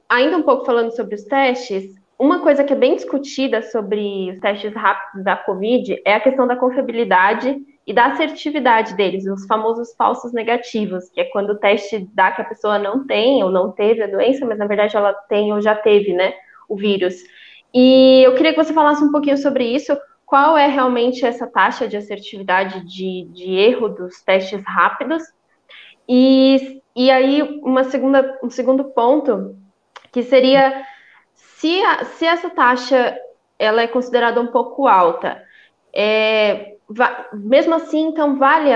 ainda um pouco falando sobre os testes, uma coisa que é bem discutida sobre os testes rápidos da Covid é a questão da confiabilidade e da assertividade deles, os famosos falsos negativos, que é quando o teste dá que a pessoa não tem ou não teve a doença, mas na verdade ela tem ou já teve, né, o vírus. E eu queria que você falasse um pouquinho sobre isso. Qual é realmente essa taxa de assertividade de erro dos testes rápidos? E aí, um segundo ponto, que seria se essa taxa ela é considerada um pouco alta, mesmo assim, então vale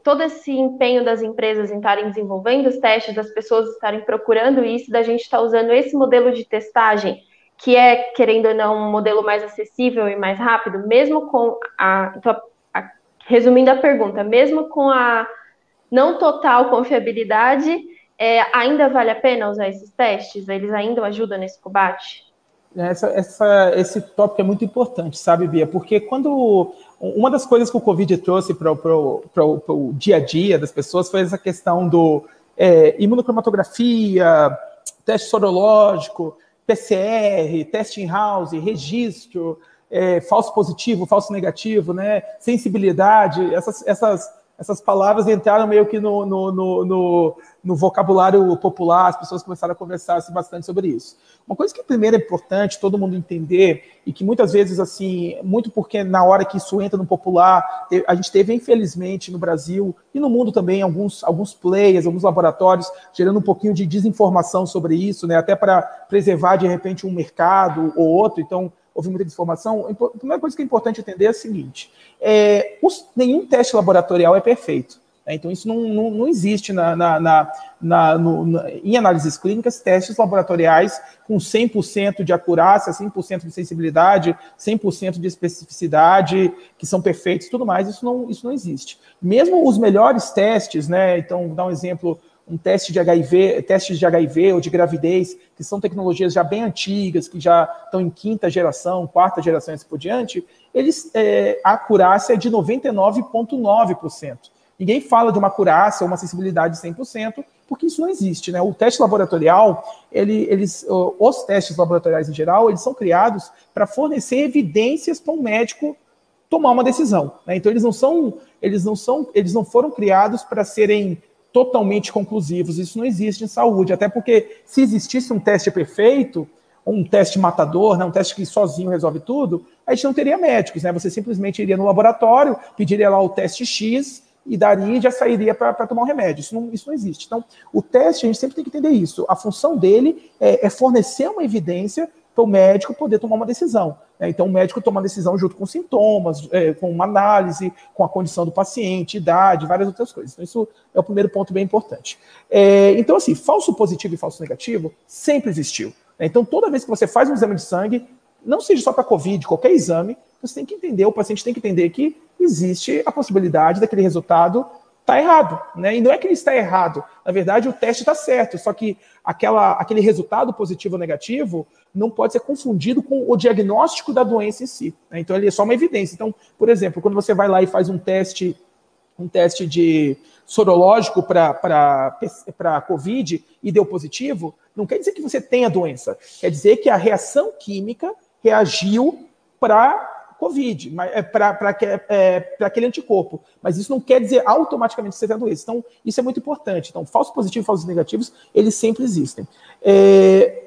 todo esse empenho das empresas em estarem desenvolvendo os testes, das pessoas estarem procurando isso, da gente estar usando esse modelo de testagem, que é, querendo ou não, um modelo mais acessível e mais rápido, mesmo com resumindo a pergunta, mesmo com a não total confiabilidade, ainda vale a pena usar esses testes? Eles ainda ajudam nesse combate? Esse tópico é muito importante, sabe, Bia? Porque uma das coisas que o Covid trouxe para o dia a dia das pessoas foi essa questão do imunocromatografia, teste sorológico, PCR, teste in-house, registro, falso positivo, falso negativo, né? Sensibilidade, essas palavras entraram meio que no vocabulário popular, as pessoas começaram a conversar bastante sobre isso. Uma coisa que primeiro é importante todo mundo entender, e que muitas vezes, assim, muito porque na hora que isso entra no popular, a gente teve, infelizmente, no Brasil e no mundo também, alguns players, alguns laboratórios, gerando um pouquinho de desinformação sobre isso, né, até para preservar, de repente, um mercado ou outro. Então, houve muita desinformação. A primeira coisa que é importante entender é a seguinte: nenhum teste laboratorial é perfeito. Então, isso não existe em análises clínicas, testes laboratoriais com 100% de acurácia, 100% de sensibilidade, 100% de especificidade, que são perfeitos e tudo mais. Isso não existe. Mesmo os melhores testes, né? Então, vou dar um exemplo, testes de HIV ou de gravidez, que são tecnologias já bem antigas, que já estão em quinta geração, quarta geração e assim por diante, a acurácia é de 99,9%. Ninguém fala de uma acurácia ou uma sensibilidade de 100%, porque isso não existe, né? O teste laboratorial, os testes laboratoriais em geral, eles são criados para fornecer evidências para um médico tomar uma decisão, né? Então eles não foram criados para serem totalmente conclusivos. Isso não existe em saúde, até porque se existisse um teste perfeito, um teste matador, né, um teste que sozinho resolve tudo, a gente não teria médicos, né? Você simplesmente iria no laboratório, pediria lá o teste X e daria e já sairia para tomar um remédio. Isso não existe. Então, o teste, a gente sempre tem que entender isso. A função dele é fornecer uma evidência para o médico poder tomar uma decisão, né? Então, o médico toma uma decisão junto com sintomas, com uma análise, com a condição do paciente, idade, várias outras coisas. Então, isso é o primeiro ponto bem importante. Então, assim, falso positivo e falso negativo sempre existiu, né? Então, toda vez que você faz um exame de sangue, não seja só para COVID, qualquer exame, você tem que entender, o paciente tem que entender que existe a possibilidade daquele resultado estar errado, né? E não é que ele está errado, na verdade o teste está certo, só que aquele resultado positivo ou negativo não pode ser confundido com o diagnóstico da doença em si, né? Então ele é só uma evidência. Então, por exemplo, quando você vai lá e faz um teste de sorológico para COVID e deu positivo, não quer dizer que você tem a doença, quer dizer que a reação química reagiu para COVID, para aquele anticorpo. Mas isso não quer dizer automaticamente que você tem a doença. Então, isso é muito importante. Então, falsos positivos e falsos negativos, eles sempre existem.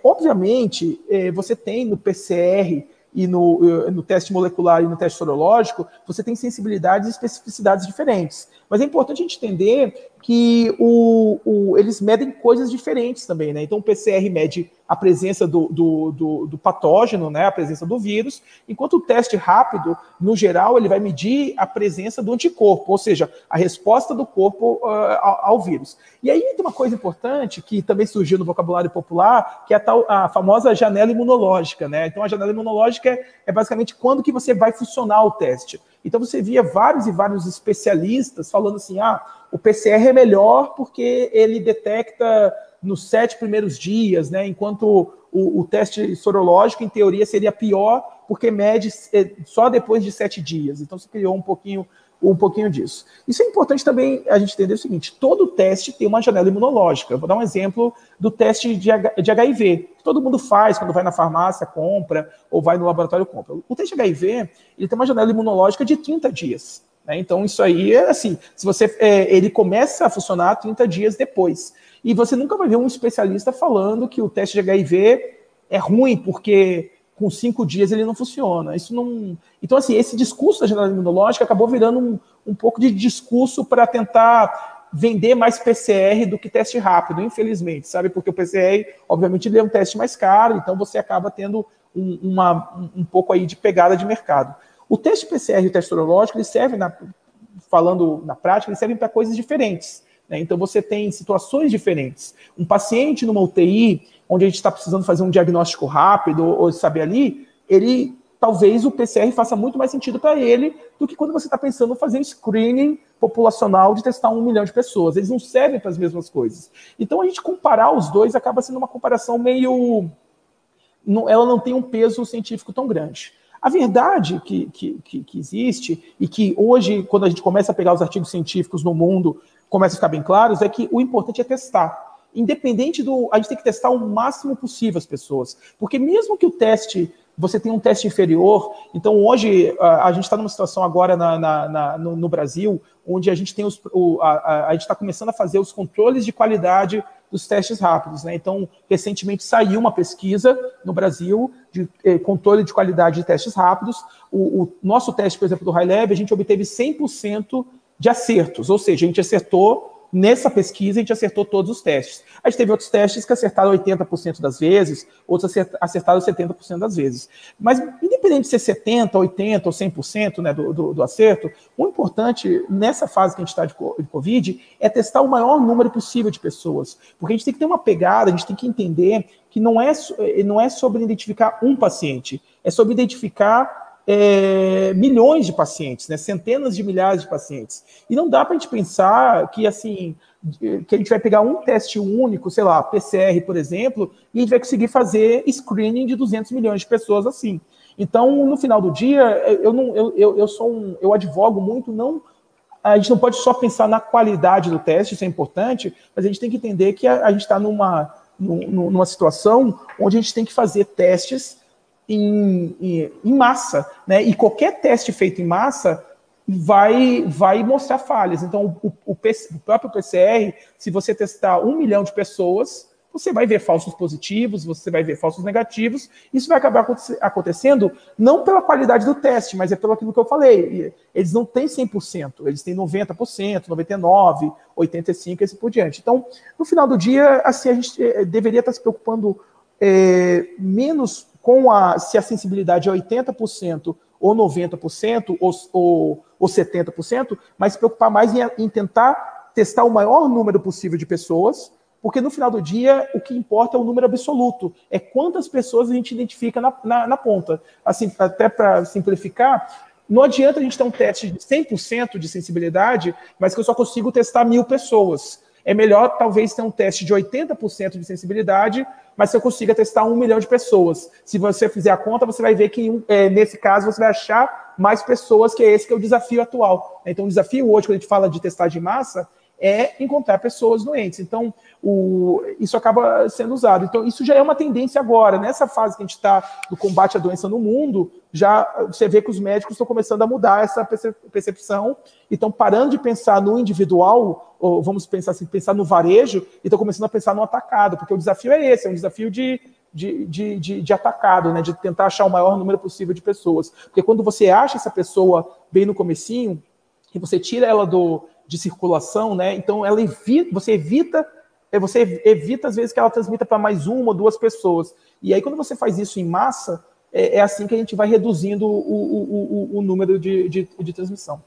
Obviamente, você tem no PCR e no teste molecular e no teste sorológico, você tem sensibilidades e especificidades diferentes. Mas é importante a gente entender que eles medem coisas diferentes também, né? Então, o PCR mede a presença do patógeno, né? A presença do vírus, enquanto o teste rápido, no geral, ele vai medir a presença do anticorpo, ou seja, a resposta do corpo ao vírus. E aí tem uma coisa importante que também surgiu no vocabulário popular, que é a famosa janela imunológica, né? Então, a janela imunológica é basicamente quando que você vai funcionar o teste. Então, você via vários e vários especialistas falando assim, o PCR é melhor porque ele detecta nos 7 primeiros dias, né? Enquanto o teste sorológico, em teoria, seria pior porque mede só depois de 7 dias. Então, se criou um pouquinho um pouquinho disso. Isso é importante também a gente entender o seguinte, todo teste tem uma janela imunológica. Eu vou dar um exemplo do teste de HIV, que todo mundo faz quando vai na farmácia, compra, ou vai no laboratório, compra. O teste de HIV, ele tem uma janela imunológica de 30 dias. Né? Então, isso aí é assim, se você, ele começa a funcionar 30 dias depois. E você nunca vai ver um especialista falando que o teste de HIV é ruim, porque com 5 dias ele não funciona. Isso não... Então, assim, esse discurso da janela imunológica acabou virando um pouco de discurso para tentar vender mais PCR do que teste rápido, infelizmente, sabe? Porque o PCR, obviamente, ele é um teste mais caro, então você acaba tendo um pouco aí de pegada de mercado. O teste PCR e o teste sorológico, eles servem, falando na prática, eles servem para coisas diferentes. Né? Então, você tem situações diferentes. Um paciente numa UTI, onde a gente está precisando fazer um diagnóstico rápido ou saber ali, talvez o PCR faça muito mais sentido para ele do que quando você está pensando em fazer um screening populacional de testar 1 milhão de pessoas. Eles não servem para as mesmas coisas. Então, a gente comparar os dois acaba sendo uma comparação meio... Ela não tem um peso científico tão grande. A verdade que existe, e que hoje, quando a gente começa a pegar os artigos científicos no mundo, começa a ficar bem claros, é que o importante é testar. Independente a gente tem que testar o máximo possível as pessoas. Porque mesmo que o teste, você tenha um teste inferior, então hoje a gente está numa situação agora no Brasil, onde a gente tem a gente está começando a fazer os controles de qualidade dos testes rápidos. Né? Então, recentemente saiu uma pesquisa no Brasil de controle de qualidade de testes rápidos. O nosso teste, por exemplo, do HiLab, a gente obteve 100% de acertos, ou seja, a gente acertou. Nessa pesquisa, a gente acertou todos os testes. A gente teve outros testes que acertaram 80% das vezes, outros acertaram 70% das vezes. Mas, independente de ser 70%, 80% ou 100%, né, do acerto, o importante, nessa fase que a gente está de Covid, é testar o maior número possível de pessoas. Porque a gente tem que ter uma pegada, a gente tem que entender que não é sobre identificar um paciente, é sobre identificar milhões de pacientes, né? Centenas de milhares de pacientes. E não dá para a gente pensar que, assim, que a gente vai pegar um teste único, sei lá, PCR, por exemplo, e a gente vai conseguir fazer screening de 200 milhões de pessoas assim. Então, no final do dia, eu advogo muito, a gente não pode só pensar na qualidade do teste, isso é importante, mas a gente tem que entender que a gente está numa situação onde a gente tem que fazer testes em massa, né? E qualquer teste feito em massa vai mostrar falhas. Então, o próprio PCR, se você testar 1 milhão de pessoas, você vai ver falsos positivos, você vai ver falsos negativos. Isso vai acabar acontecendo não pela qualidade do teste, mas é pelo aquilo que eu falei. Eles não têm 100%, eles têm 90%, 99%, 85% e assim por diante. Então, no final do dia, assim, a gente deveria estar se preocupando menos com se a sensibilidade é 80% ou 90% ou 70%, mas se preocupar mais em tentar testar o maior número possível de pessoas, porque no final do dia o que importa é o número absoluto, é quantas pessoas a gente identifica na ponta. Assim, até para simplificar, não adianta a gente ter um teste de 100% de sensibilidade, mas que eu só consigo testar 1.000 pessoas. É melhor, talvez, ter um teste de 80% de sensibilidade, mas se eu consiga testar 1 milhão de pessoas. Se você fizer a conta, você vai ver que, nesse caso, você vai achar mais pessoas, que é esse que é o desafio atual. Então, o desafio hoje, quando a gente fala de testagem em massa, é encontrar pessoas doentes. Então, isso acaba sendo usado. Então, isso já é uma tendência agora. Nessa fase que a gente está do combate à doença no mundo, já você vê que os médicos estão começando a mudar essa percepção e estão parando de pensar no individual, ou vamos pensar assim, pensar no varejo, e estão começando a pensar no atacado, porque o desafio é esse, é um desafio de atacado, né, de tentar achar o maior número possível de pessoas. Porque quando você acha essa pessoa bem no comecinho, e você tira ela de circulação, né, então você evita às vezes que ela transmita para mais 1 ou 2 pessoas. E aí quando você faz isso em massa, é assim que a gente vai reduzindo o número de transmissão.